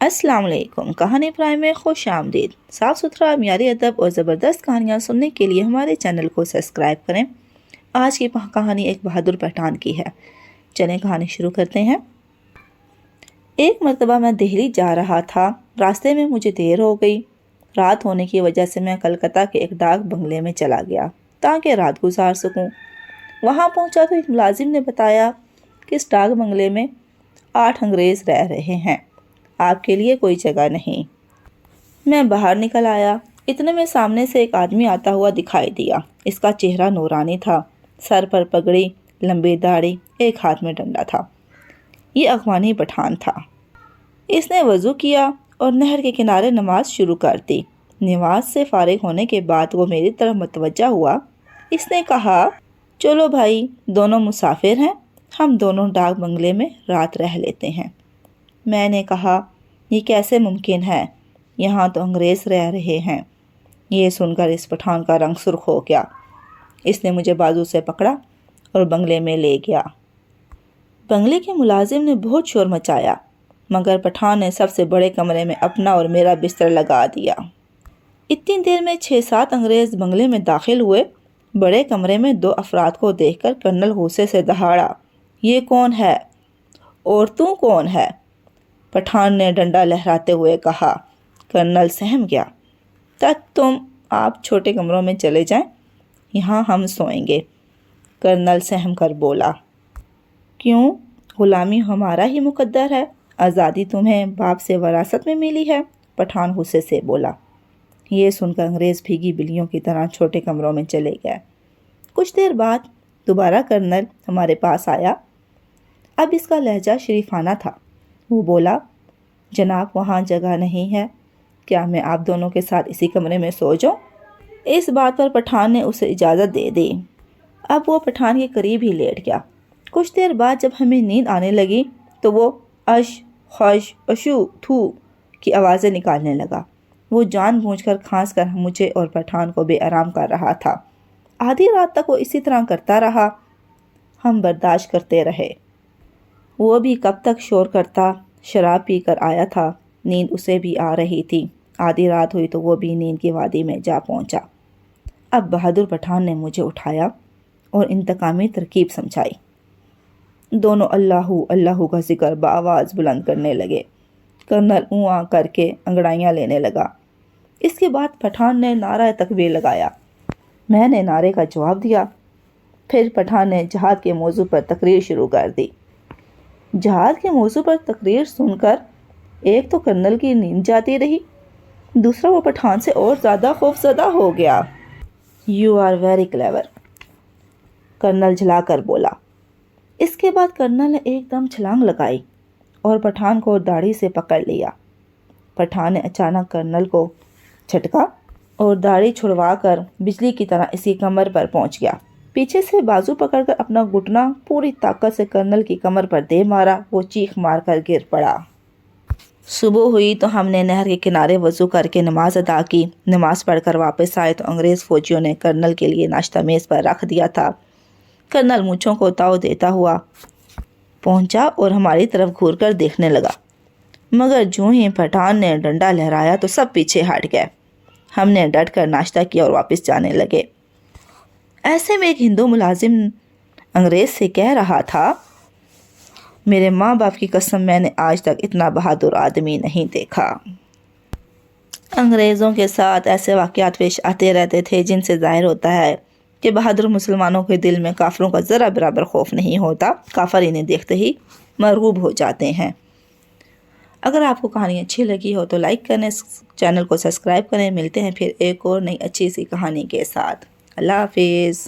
السلام علیکم، کہانی پرائم میں خوش آمدید۔ صاف ستھرا معیاری ادب اور زبردست کہانیاں سننے کے لیے ہمارے چینل کو سبسکرائب کریں۔ آج کی کہانی ایک بہادر پٹھان کی ہے۔ چلیں کہانی شروع کرتے ہیں۔ ایک مرتبہ میں دہلی جا رہا تھا۔ راستے میں مجھے دیر ہو گئی۔ رات ہونے کی وجہ سے میں کلکتہ کے ایک ڈاک بنگلے میں چلا گیا تاکہ رات گزار سکوں۔ وہاں پہنچا تو ایک ملازم نے بتایا کہ اس ڈاک بنگلے میں 8 انگریز رہ رہے ہیں، آپ کے لیے کوئی جگہ نہیں۔ میں باہر نکل آیا۔ اتنے میں سامنے سے ایک آدمی آتا ہوا دکھائی دیا۔ اس کا چہرہ نورانی تھا، سر پر پگڑی، لمبی داڑھی، ایک ہاتھ میں ڈنڈا تھا۔ یہ افغانی پٹھان تھا۔ اس نے وضو کیا اور نہر کے کنارے نماز شروع کر دی۔ نماز سے فارغ ہونے کے بعد وہ میری طرف متوجہ ہوا۔ اس نے کہا، چلو بھائی، دونوں مسافر ہیں، ہم دونوں ڈاک بنگلے میں رات رہ لیتے ہیں۔ میں نے کہا، یہ کیسے ممکن ہے؟ یہاں تو انگریز رہ رہے ہیں۔ یہ سن کر اس پٹھان کا رنگ سرخ ہو گیا۔ اس نے مجھے بازو سے پکڑا اور بنگلے میں لے گیا۔ بنگلے کے ملازم نے بہت شور مچایا، مگر پٹھان نے سب سے بڑے کمرے میں اپنا اور میرا بستر لگا دیا۔ اتنی دیر میں 6-7 انگریز بنگلے میں داخل ہوئے۔ بڑے کمرے میں 2 افراد کو دیکھ کر کرنل غصے سے دہاڑا، یہ کون ہے اور تو کون ہے؟ پٹھان نے ڈنڈا لہراتے ہوئے کہا۔ کرنل سہم گیا۔ تم آپ چھوٹے کمروں میں چلے جائیں، یہاں ہم سوئیں گے۔ کرنل سہم کر بولا، کیوں؟ غلامی ہمارا ہی مقدر ہے، آزادی تمہیں باپ سے وراثت میں ملی ہے۔ پٹھان غصے سے بولا۔ یہ سن کر انگریز بھیگی بلیوں کی طرح چھوٹے کمروں میں چلے گئے۔ کچھ دیر بعد دوبارہ کرنل ہمارے پاس آیا۔ اب اس کا لہجہ شریفانہ تھا۔ وہ بولا، جناب وہاں جگہ نہیں ہے، کیا میں آپ دونوں کے ساتھ اسی کمرے میں سو جاؤں؟ اس بات پر پٹھان نے اسے اجازت دے دی۔ اب وہ پٹھان کے قریب ہی لیٹ گیا۔ کچھ دیر بعد جب ہمیں نیند آنے لگی تو وہ اش، خش، اشو، تھو کی آوازیں نکالنے لگا۔ وہ جان بوجھ کر کھانس کر مجھے اور پٹھان کو بے آرام کر رہا تھا۔ آدھی رات تک وہ اسی طرح کرتا رہا۔ ہم برداشت کرتے رہے۔ وہ بھی کب تک شور کرتا؟ شراب پی کر آیا تھا، نیند اسے بھی آ رہی تھی۔ آدھی رات ہوئی تو وہ بھی نیند کی وادی میں جا پہنچا۔ اب بہادر پٹھان نے مجھے اٹھایا اور انتقامی ترکیب سمجھائی۔ دونوں اللہ اللہ کا ذکر بآواز بلند کرنے لگے۔ کرنل اُواں کر کے انگڑائیاں لینے لگا۔ اس کے بعد پٹھان نے نعرہ تکبیر لگایا۔ میں نے نعرے کا جواب دیا۔ پھر پٹھان نے جہاد کے موضوع پر تقریر شروع کر دی۔ جہاد کے موضوع پر تقریر سن کر ایک تو کرنل کی نیند جاتی رہی، دوسرا وہ پٹھان سے اور زیادہ خوفزدہ ہو گیا۔ You are very clever, colonel جھلا کر بولا۔ اس کے بعد کرنل نے ایک دم چھلانگ لگائی اور پٹھان کو داڑھی سے پکڑ لیا۔ پٹھان نے اچانک کرنل کو جھٹکا اور داڑھی چھڑوا کر بجلی کی طرح اسی کمر پر پہنچ گیا۔ پیچھے سے بازو پکڑ کر اپنا گھٹنا پوری طاقت سے کرنل کی کمر پر دے مارا۔ وہ چیخ مار کر گر پڑا۔ صبح ہوئی تو ہم نے نہر کے کنارے وضو کر کے نماز ادا کی۔ نماز پڑھ کر واپس آئے تو انگریز فوجیوں نے کرنل کے لیے ناشتہ میز پر رکھ دیا تھا۔ کرنل مونچھوں کو تاؤ دیتا ہوا پہنچا اور ہماری طرف گھور کر دیکھنے لگا، مگر جوں ہی پٹھان نے ڈنڈا لہرایا تو سب پیچھے ہٹ گئے۔ ہم نے ڈٹ کر ناشتہ کیا اور واپس جانے لگے۔ ایسے میں ایک ہندو ملازم انگریز سے کہہ رہا تھا، میرے ماں باپ کی قسم میں نے آج تک اتنا بہادر آدمی نہیں دیکھا۔ انگریزوں کے ساتھ ایسے واقعات پیش آتے رہتے تھے جن سے ظاہر ہوتا ہے کہ بہادر مسلمانوں کے دل میں کافروں کا ذرا برابر خوف نہیں ہوتا۔ کافر انہیں دیکھتے ہی مرعوب ہو جاتے ہیں۔ اگر آپ کو کہانی اچھی لگی ہو تو لائک کریں، چینل کو سبسکرائب کریں۔ ملتے ہیں پھر ایک اور نئی اچھی سی کہانی کے ساتھ۔ اللہ حافظ۔